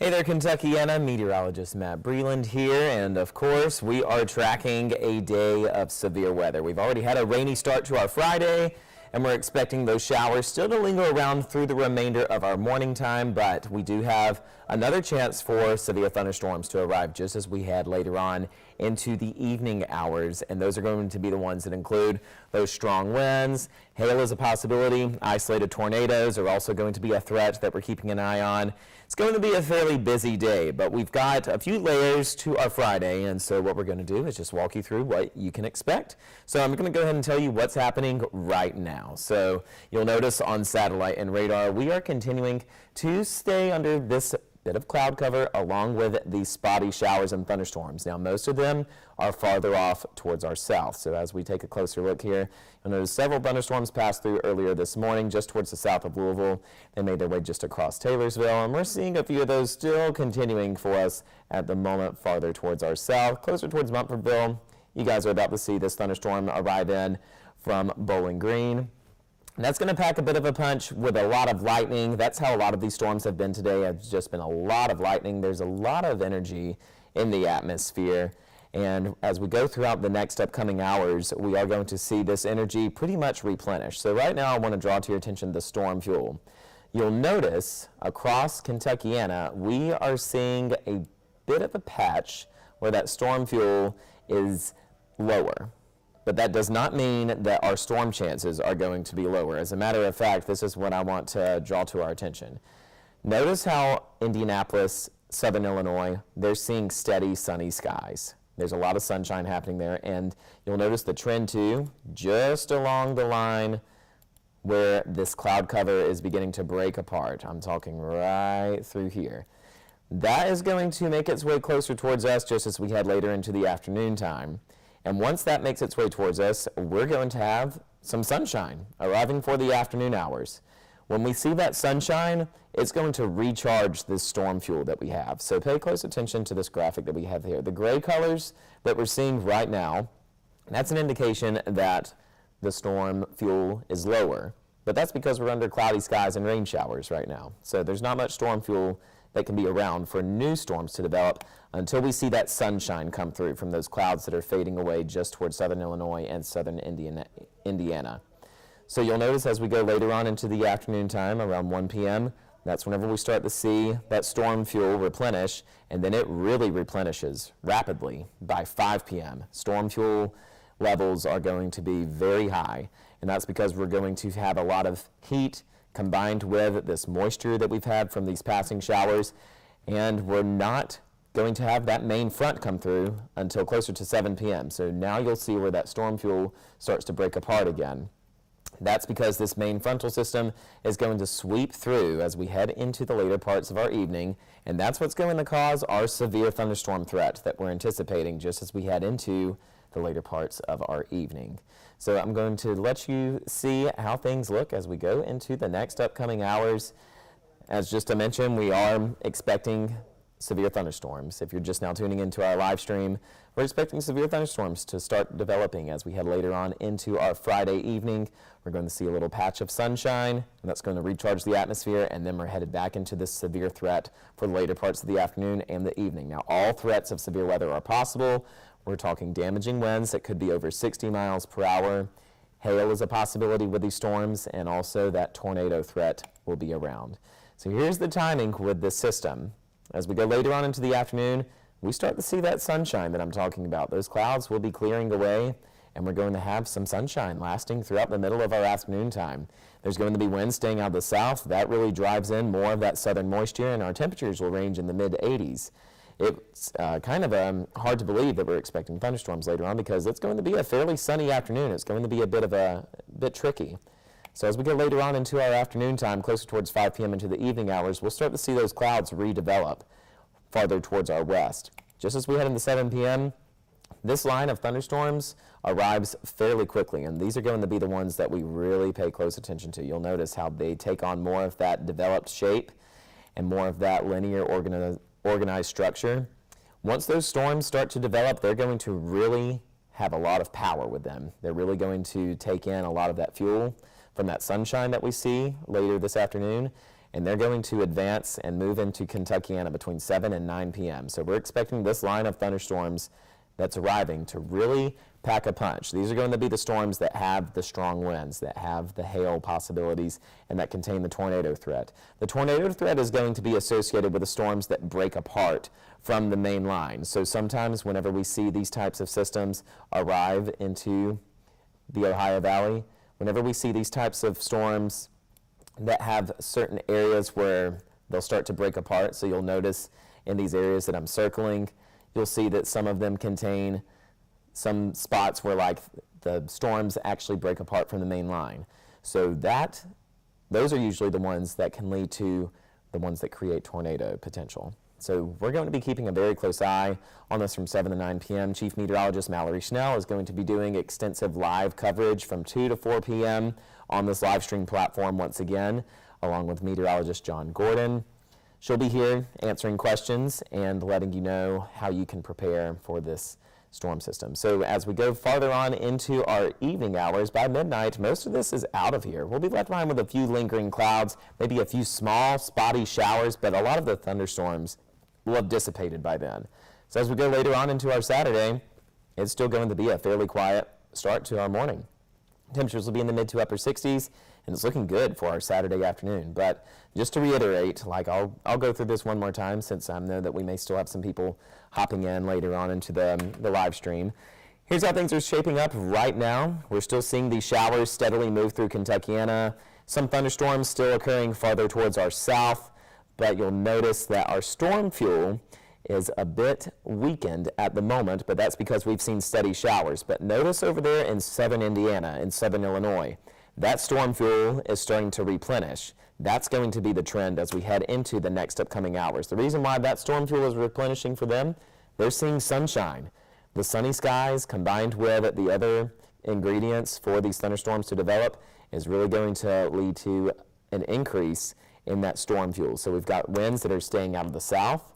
Hey there, Kentuckiana. Meteorologist Matt Breland here, and of course, we are tracking a day of severe weather. We've already had a rainy start to our Friday, and we're expecting those showers still to linger around through the remainder of our morning time, but we do have another chance for severe thunderstorms to arrive just as we had later on into the evening hours, and those are going to be the ones that include those strong winds. Hail is a possibility. Isolated tornadoes are also going to be a threat that we're keeping an eye on. It's going to be a fairly busy day, but we've got a few layers to our Friday, and so what we're going to do is just walk you through what you can expect. So I'm going to go ahead and tell you what's happening right now. So you'll notice on satellite and radar, we are continuing to stay under this bit of cloud cover along with these spotty showers and thunderstorms. Now, most of them are farther off towards our south. So as we take a closer look here, you'll notice several thunderstorms passed through earlier this morning just towards the south of Louisville. They made their way just across Taylorsville, and we're seeing a few of those still continuing for us at the moment farther towards our south, closer towards Mumfordville. You guys are about to see this thunderstorm arrive in from Bowling Green. And that's going to pack a bit of a punch with a lot of lightning. That's how a lot of these storms have been today. It's just been a lot of lightning. There's a lot of energy in the atmosphere. And as we go throughout the next upcoming hours, we are going to see this energy pretty much replenish. So right now, I want to draw to your attention the storm fuel. You'll notice across Kentuckiana, we are seeing a bit of a patch where that storm fuel is lower. But that does not mean that our storm chances are going to be lower. As a matter of fact, this is what I want to draw to our attention. Notice how Indianapolis, Southern Illinois, they're seeing steady sunny skies. There's a lot of sunshine happening there, and you'll notice the trend too, just along the line where this cloud cover is beginning to break apart. I'm talking right through here. That is going to make its way closer towards us just as we head later into the afternoon time. And once that makes its way towards us, we're going to have some sunshine arriving for the afternoon hours. When we see that sunshine, it's going to recharge this storm fuel that we have. So pay close attention to this graphic that we have here. The gray colors that we're seeing right now, that's an indication that the storm fuel is lower. But that's because we're under cloudy skies and rain showers right now. So there's not much storm fuel that can be around for new storms to develop until we see that sunshine come through from those clouds that are fading away just towards southern Illinois and southern Indiana. So you'll notice as we go later on into the afternoon time, around 1 p.m., that's whenever we start to see that storm fuel replenish, and then it really replenishes rapidly by 5 p.m. Storm fuel levels are going to be very high, and that's because we're going to have a lot of heat combined with this moisture that we've had from these passing showers, and we're not going to have that main front come through until closer to 7 p.m. So now you'll see where that storm fuel starts to break apart again. That's because this main frontal system is going to sweep through as we head into the later parts of our evening, and that's what's going to cause our severe thunderstorm threat that we're anticipating just as we head into the later parts of our evening. So I'm going to let you see how things look as we go into the next upcoming hours. As just to mention, we are expecting severe thunderstorms. If you're just now tuning into our live stream, we're expecting severe thunderstorms to start developing as we head later on into our Friday evening. We're going to see a little patch of sunshine, and that's going to recharge the atmosphere, and then we're headed back into this severe threat for the later parts of the afternoon and the evening. Now, all threats of severe weather are possible. We're talking damaging winds that could be over 60 miles per hour. Hail is a possibility with these storms, and also that tornado threat will be around. So here's the timing with this system. As we go later on into the afternoon, we start to see that sunshine that I'm talking about. Those clouds will be clearing away, and we're going to have some sunshine lasting throughout the middle of our afternoon time. There's going to be winds staying out of the south. That really drives in more of that southern moisture, and our temperatures will range in the mid-80s. It's kind of hard to believe that we're expecting thunderstorms later on because it's going to be a fairly sunny afternoon. It's going to be a bit tricky. So as we get later on into our afternoon time, closer towards 5 p.m. into the evening hours, we'll start to see those clouds redevelop farther towards our west. Just as we head into 7 p.m., this line of thunderstorms arrives fairly quickly, and these are going to be the ones that we really pay close attention to. You'll notice how they take on more of that developed shape and more of that linear organized structure. Once those storms start to develop, they're going to really have a lot of power with them. They're really going to take in a lot of that fuel from that sunshine that we see later this afternoon, and they're going to advance and move into Kentuckiana between 7 and 9 p.m. So we're expecting this line of thunderstorms that's arriving to really pack a punch. These are going to be the storms that have the strong winds, that have the hail possibilities, and that contain the tornado threat. The tornado threat is going to be associated with the storms that break apart from the main line. So sometimes whenever we see these types of systems arrive into the Ohio Valley, whenever we see these types of storms that have certain areas where they'll start to break apart, so you'll notice in these areas that I'm circling, you'll see that some of them contain some spots where like the storms actually break apart from the main line. So those are usually the ones that can lead to the ones that create tornado potential. So we're going to be keeping a very close eye on this from 7 to 9 p.m. Chief Meteorologist Mallory Schnell is going to be doing extensive live coverage from 2 to 4 p.m. on this live stream platform once again, along with meteorologist John Gordon. She'll be here answering questions and letting you know how you can prepare for this storm system. So as we go farther on into our evening hours, by midnight, most of this is out of here. We'll be left behind with a few lingering clouds, maybe a few small, spotty showers, but a lot of the thunderstorms will have dissipated by then. So as we go later on into our Saturday, it's still going to be a fairly quiet start to our morning. Temperatures will be in the mid to upper 60s, and it's looking good for our Saturday afternoon. But just to reiterate, like I'll go through this one more time since I know that we may still have some people hopping in later on into the live stream. Here's how things are shaping up right now. We're still seeing these showers steadily move through Kentuckiana. Some thunderstorms still occurring farther towards our south, but you'll notice that our storm fuel is a bit weakened at the moment, but that's because we've seen steady showers. But notice over there in southern Indiana, in southern Illinois, that storm fuel is starting to replenish. That's going to be the trend as we head into the next upcoming hours. The reason why that storm fuel is replenishing for them, they're seeing sunshine. The sunny skies combined with the other ingredients for these thunderstorms to develop is really going to lead to an increase in that storm fuel. So we've got winds that are staying out of the south,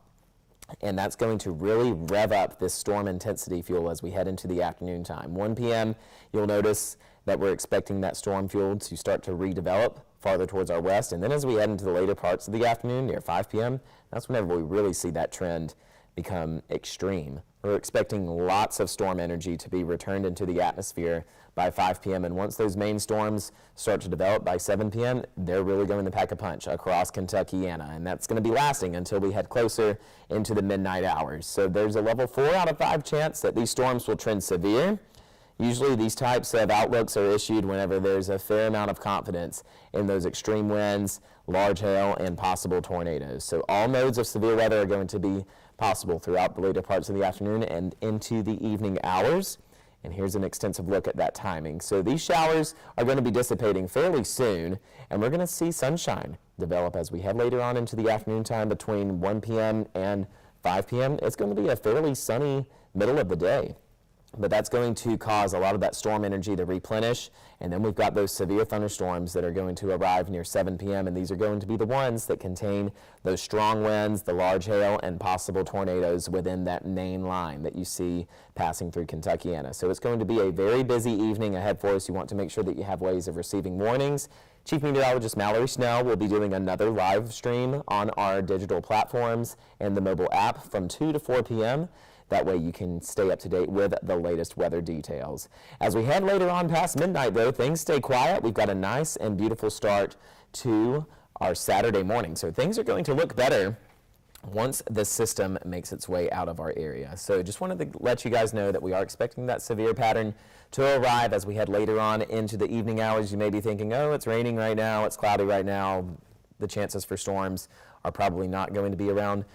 and that's going to really rev up this storm intensity fuel as we head into the afternoon time. 1 p.m., you'll notice that we're expecting that storm fuel to start to redevelop farther towards our west, and then as we head into the later parts of the afternoon, near 5 p.m., that's whenever we really see that trend become extreme. We're expecting lots of storm energy to be returned into the atmosphere by 5 p.m. And once those main storms start to develop by 7 p.m., they're really going to pack a punch across Kentuckiana. And that's going to be lasting until we head closer into the midnight hours. So there's a level 4 out of 5 chance that these storms will trend severe. Usually these types of outlooks are issued whenever there's a fair amount of confidence in those extreme winds, large hail, and possible tornadoes. So all modes of severe weather are going to be possible throughout the later parts of the afternoon and into the evening hours. And here's an extensive look at that timing. So these showers are going to be dissipating fairly soon, and we're going to see sunshine develop as we head later on into the afternoon time between 1 p.m. and 5 p.m. It's going to be a fairly sunny middle of the day. But that's going to cause a lot of that storm energy to replenish, and then we've got those severe thunderstorms that are going to arrive near 7 p.m., and these are going to be the ones that contain those strong winds, the large hail, and possible tornadoes within that main line that you see passing through Kentuckiana. So it's going to be a very busy evening ahead for us. You want to make sure that you have ways of receiving warnings. Chief Meteorologist Mallory Schnell will be doing another live stream on our digital platforms and the mobile app from 2 to 4 p.m., That way you can stay up to date with the latest weather details. As we head later on past midnight, though, things stay quiet. We've got a nice and beautiful start to our Saturday morning. So things are going to look better once the system makes its way out of our area. So just wanted to let you guys know that we are expecting that severe pattern to arrive as we head later on into the evening hours. You may be thinking, oh, it's raining right now, it's cloudy right now, the chances for storms are probably not going to be around.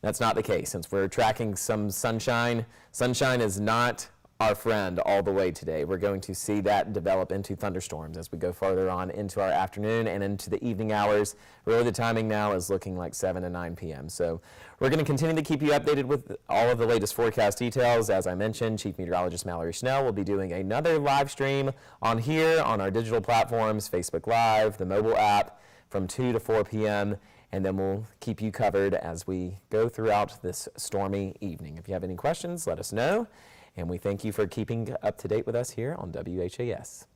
That's not the case. Since we're tracking some sunshine, sunshine is not our friend all the way today. We're going to see that develop into thunderstorms as we go farther on into our afternoon and into the evening hours. Really the timing now is looking like 7 to 9 p.m. So we're going to continue to keep you updated with all of the latest forecast details. As I mentioned, Chief Meteorologist Mallory Schnell will be doing another live stream on here on our digital platforms, Facebook Live, the mobile app from 2 to 4 p.m. And then we'll keep you covered as we go throughout this stormy evening. If you have any questions, let us know. And we thank you for keeping up to date with us here on WHAS.